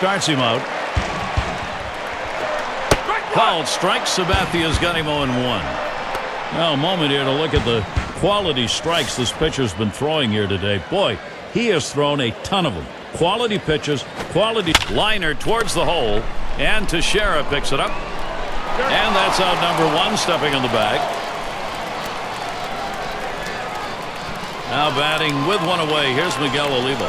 starts him out. Called strike. Sabathia's got him 0-1. Now a moment here to look at the quality strikes this pitcher's been throwing here today. Boy, he has thrown a ton of them. Quality pitches, quality liner towards the hole, and Teixeira picks it up. And that's out number 1, stepping on the bag. Now batting with one away. Here's Miguel Olivo.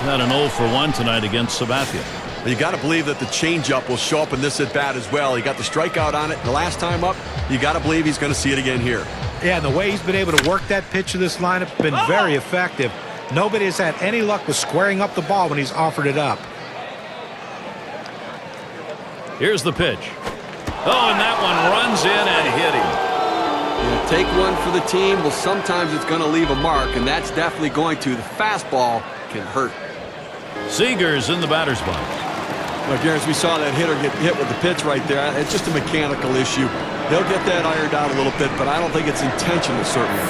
Had an 0 for 1 tonight against Sabathia. You got to believe that the changeup will show up in this at bat as well. He got the strikeout on it the last time up. You got to believe he's going to see it again here. Yeah, and the way he's been able to work that pitch to this lineup has been very effective. Nobody has had any luck with squaring up the ball when he's offered it up. Here's the pitch. Oh, and that one runs in and hit him. Yeah, take one for the team. Well, sometimes it's going to leave a mark, and that's definitely going to. The fastball can hurt. Seager's in the batter's box. Look, as we saw that hitter get hit with the pitch right there, it's just a mechanical issue. They'll get that ironed out a little bit, but I don't think it's intentional, certainly.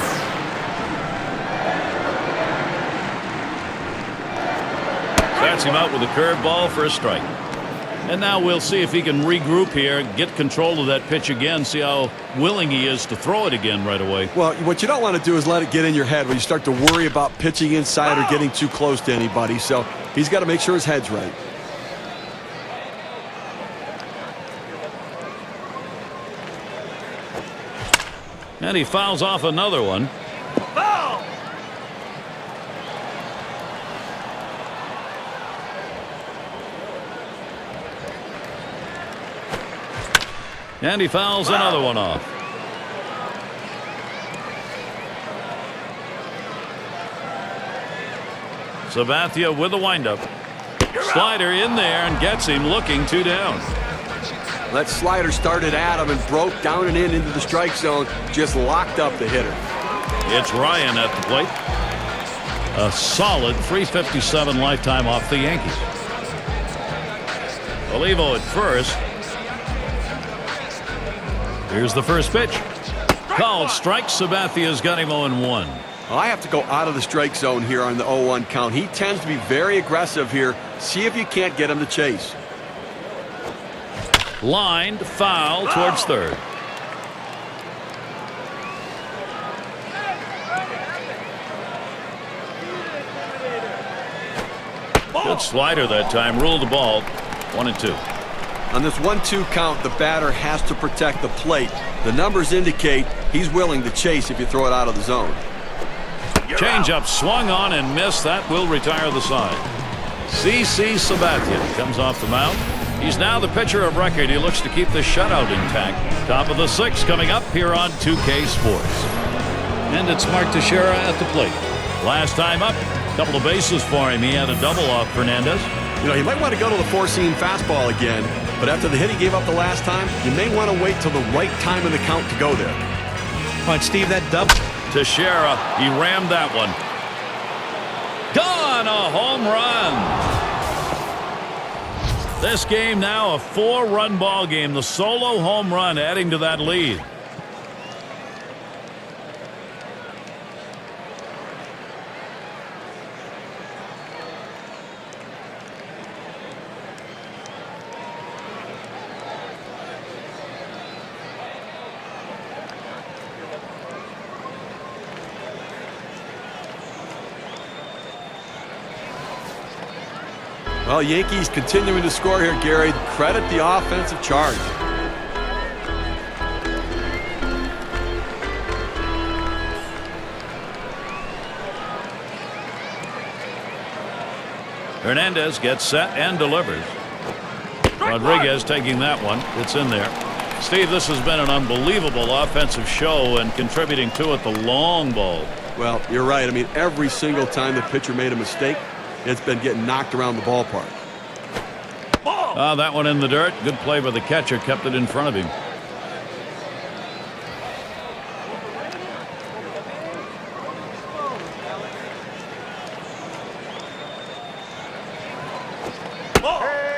Starts him out with a curveball for a strike. And now we'll see if he can regroup here, get control of that pitch again, see how willing he is to throw it again right away. Well, what you don't want to do is let it get in your head when you start to worry about pitching inside or getting too close to anybody. So he's got to make sure his head's right. And he fouls off another one. Foul! And he fouls another one off. Sabathia with the windup. Slider in there and gets him looking 2 down. That slider started at him and broke down and in into the strike zone. Just locked up the hitter. It's Ryan at the plate. A solid .357 lifetime off the Yankees. Olivo at first. Here's the first pitch. Called strike. Sabathia's got him 0-1. Well, I have to go out of the strike zone here on the 0-1 count. He tends to be very aggressive here. See if you can't get him to chase. Lined foul towards third. Good slider that time. Ruled the ball. 1-2. On this 1-2 count, the batter has to protect the plate. The numbers indicate he's willing to chase if you throw it out of the zone. Changeup swung on and missed. That will retire the side. CC Sabathia comes off the mound. He's now the pitcher of record. He looks to keep the shutout intact. Top of the 6th coming up here on 2K Sports. And it's Mark Teixeira at the plate. Last time up, a couple of bases for him. He had a double off Fernandez. You know, you might want to go to the four-seam fastball again, but after the hit he gave up the last time, you may want to wait till the right time in the count to go there. But Steve, that double. Teixeira, he rammed that one. Gone, a home run. This game now a 4-run ball game. The solo home run adding to that lead. Well, Yankees continuing to score here, Gary. Credit the offensive charge. Hernandez gets set and delivers. Rodriguez taking that one. It's in there. Steve, this has been an unbelievable offensive show, and contributing to it the long ball. Well, you're right. I mean, every single time the pitcher made a mistake, it's been getting knocked around the ballpark. That one in the dirt. Good play by the catcher. Kept it in front of him.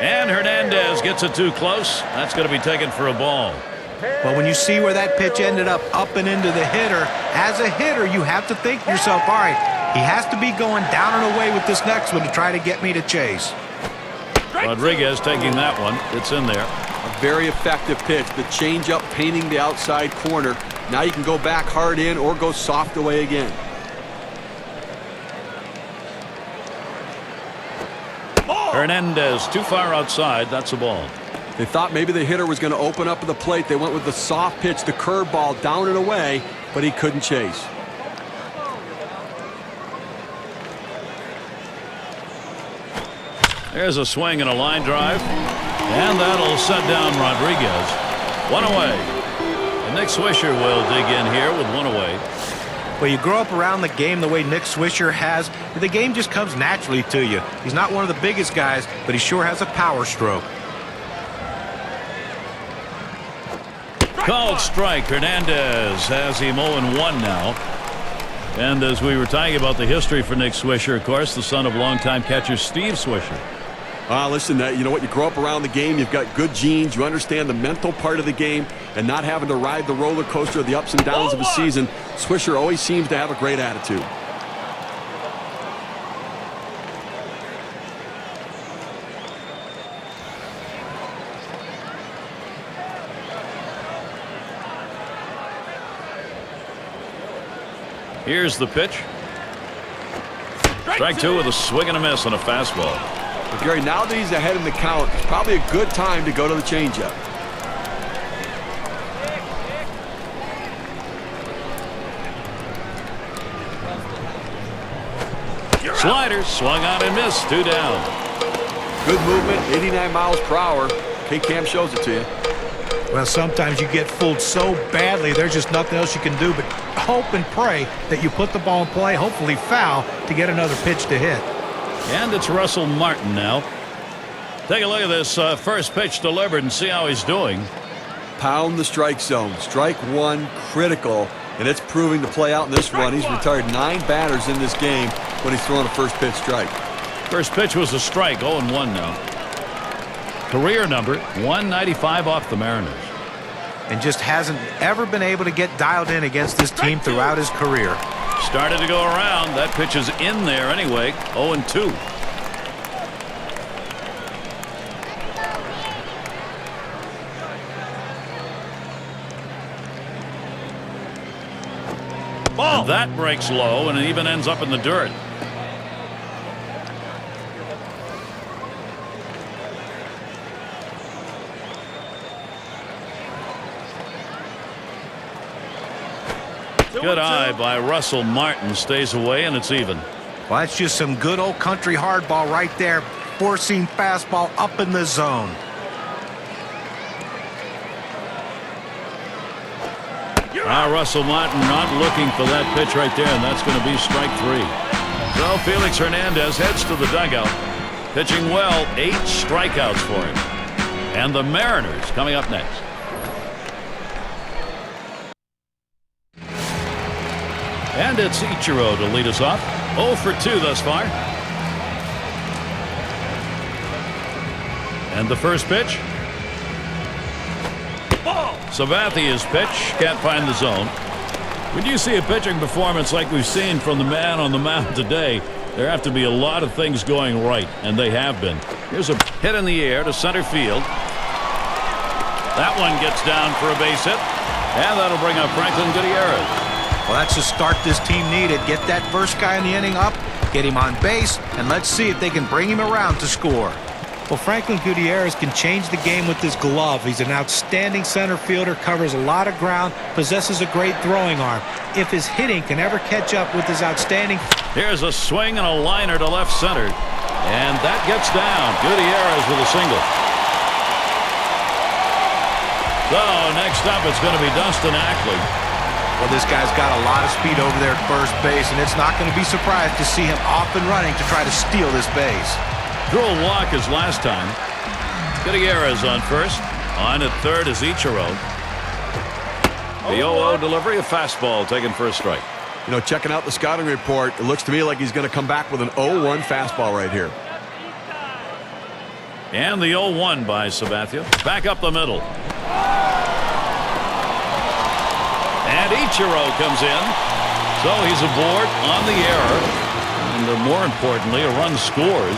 And Hernandez gets it too close. That's going to be taken for a ball. But when you see where that pitch ended up and into the hitter, as a hitter, you have to think to yourself, all right, he has to be going down and away with this next one to try to get me to chase. Rodriguez taking that one. It's in there. A very effective pitch. The changeup painting the outside corner. Now you can go back hard in or go soft away again. Hernandez too far outside. That's a ball. They thought maybe the hitter was going to open up at the plate. They went with the soft pitch, the curveball down and away, but he couldn't chase. There's a swing and a line drive. And that'll set down Rodriguez. One away. And Nick Swisher will dig in here with one away. Well, you grow up around the game the way Nick Swisher has, the game just comes naturally to you. He's not one of the biggest guys, but he sure has a power stroke. Called strike. Hernandez has him 0-1 now. And as we were talking about the history for Nick Swisher, of course, the son of longtime catcher Steve Swisher. Listen, you know what? You grow up around the game. You've got good genes. You understand the mental part of the game and not having to ride the roller coaster of the ups and downs of a season. Swisher always seems to have a great attitude. Here's the pitch. Strike two with a swing and a miss on a fastball. But Gary, now that he's ahead in the count, it's probably a good time to go to the changeup. Slider swung on and missed. 2 down. Good movement, 89 miles per hour. K-Cam shows it to you. Well, sometimes you get fooled so badly, there's just nothing else you can do but hope and pray that you put the ball in play, hopefully foul, to get another pitch to hit. And it's Russell Martin now. Take a look at this first pitch delivered and see how he's doing. Pound the strike zone. Strike one, critical, and it's proving to play out in this one. He's retired 9 batters in this game when he's throwing a first pitch strike. First pitch was a strike, 0-1 now. Career number 195 off the Mariners. And just hasn't ever been able to get dialed in against this team throughout his career. Started to go around. That pitch is in there anyway. 0-2. Ball. And that breaks low and it even ends up in the dirt. Good eye by Russell Martin. Stays away, and it's even. Well, that's just some good old country hardball right there. Four-seam fastball up in the zone. Now Russell Martin not looking for that pitch right there, and that's going to be strike 3. So Felix Hernandez heads to the dugout. Pitching well, 8 strikeouts for him. And the Mariners coming up next. And it's Ichiro to lead us off. 0 for 2 thus far. And the first pitch. Sabathia's pitch. Can't find the zone. When you see a pitching performance like we've seen from the man on the mound today, there have to be a lot of things going right, and they have been. Here's a hit in the air to center field. That one gets down for a base hit, and that'll bring up Franklin Gutierrez. Well, that's the start this team needed. Get that first guy in the inning up, get him on base, and let's see if they can bring him around to score. Well, Franklin Gutierrez can change the game with his glove. He's an outstanding center fielder, covers a lot of ground, possesses a great throwing arm. If his hitting can ever catch up with his outstanding... Here's a swing and a liner to left center. And that gets down. Gutierrez with a single. So, next up, it's going to be Dustin Ackley. Well, this guy's got a lot of speed over there at first base, and it's not going to be surprised to see him off and running to try to steal this base. Drew a walk as last time. Gutierrez on first. On at third is Ichiro. The 0-0 delivery, a fastball taken for a strike. You know, checking out the scouting report, it looks to me like he's going to come back with an 0-1 fastball right here. And the 0-1 by Sabathia. Back up the middle. And Ichiro comes in. So he's aboard on the error. And more importantly, a run scores.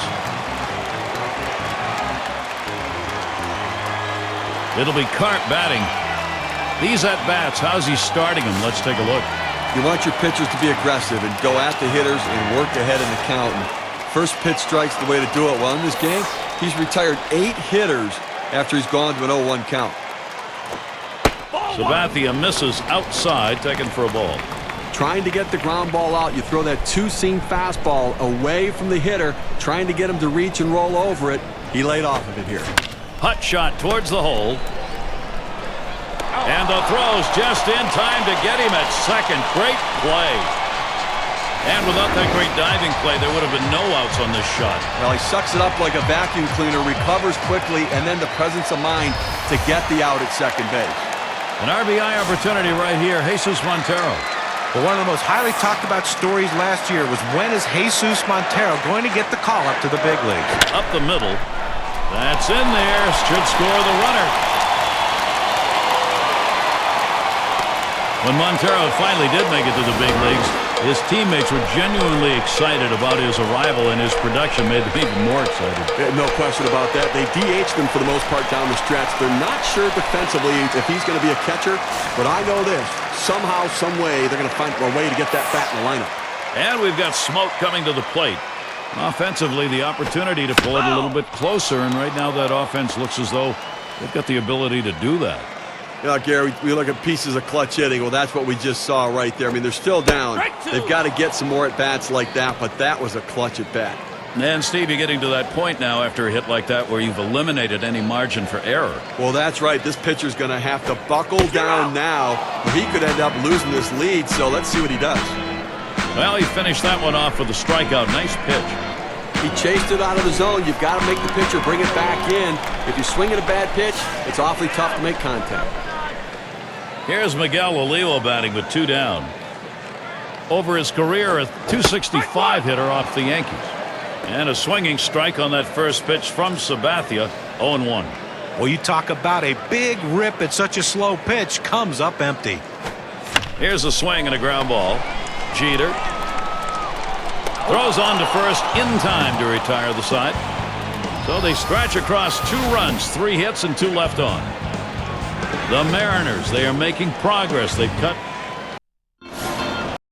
It'll be Cart batting. These at-bats, how's he starting them? Let's take a look. You want your pitchers to be aggressive and go at the hitters and work ahead in the count. And first pitch strike's the way to do it. Well, in this game, he's retired 8 hitters after he's gone to an 0-1 count. Sabathia misses outside, taken for a ball. Trying to get the ground ball out, you throw that two-seam fastball away from the hitter, trying to get him to reach and roll over it. He laid off of it here. Hut shot towards the hole. And the throw's just in time to get him at second. Great play. And without that great diving play, there would have been no outs on this shot. Well, he sucks it up like a vacuum cleaner, recovers quickly, and then the presence of mind to get the out at second base. An RBI opportunity right here. Jesus Montero. But one of the most highly talked about stories last year was, when is Jesus Montero going to get the call up to the big leagues? Up the middle. That's in there. Should score the runner. When Montero finally did make it to the big leagues, his teammates were genuinely excited about his arrival, and his production made them even more excited. No question about that. They DH'd him for the most part down the stretch. They're not sure defensively if he's going to be a catcher, but I know this. Somehow, some way, they're going to find a way to get that bat in the lineup. And we've got Smoke coming to the plate. Offensively, the opportunity to pull it a little bit closer, and right now that offense looks as though they've got the ability to do that. You know, Gary, we look at pieces of clutch hitting. Well, that's what we just saw right there. I mean, they're still down. They've got to get some more at-bats like that, but that was a clutch at-bat. And, Steve, you're getting to that point now after a hit like that where you've eliminated any margin for error. Well, that's right. This pitcher's going to have to buckle down now, or he could end up losing this lead, so let's see what he does. Well, he finished that one off with a strikeout. Nice pitch. He chased it out of the zone. You've got to make the pitcher bring it back in. If you're swinging a bad pitch, it's awfully tough to make contact. Here's Miguel Olivo batting with 2 down. Over his career, a .265 hitter off the Yankees. And a swinging strike on that first pitch from Sabathia, 0-1. Well, you talk about a big rip at such a slow pitch, comes up empty. Here's a swing and a ground ball. Jeter throws on to first in time to retire the side. So they stretch across 2 runs, 3 hits, and 2 left on. The Mariners, they are making progress. They've cut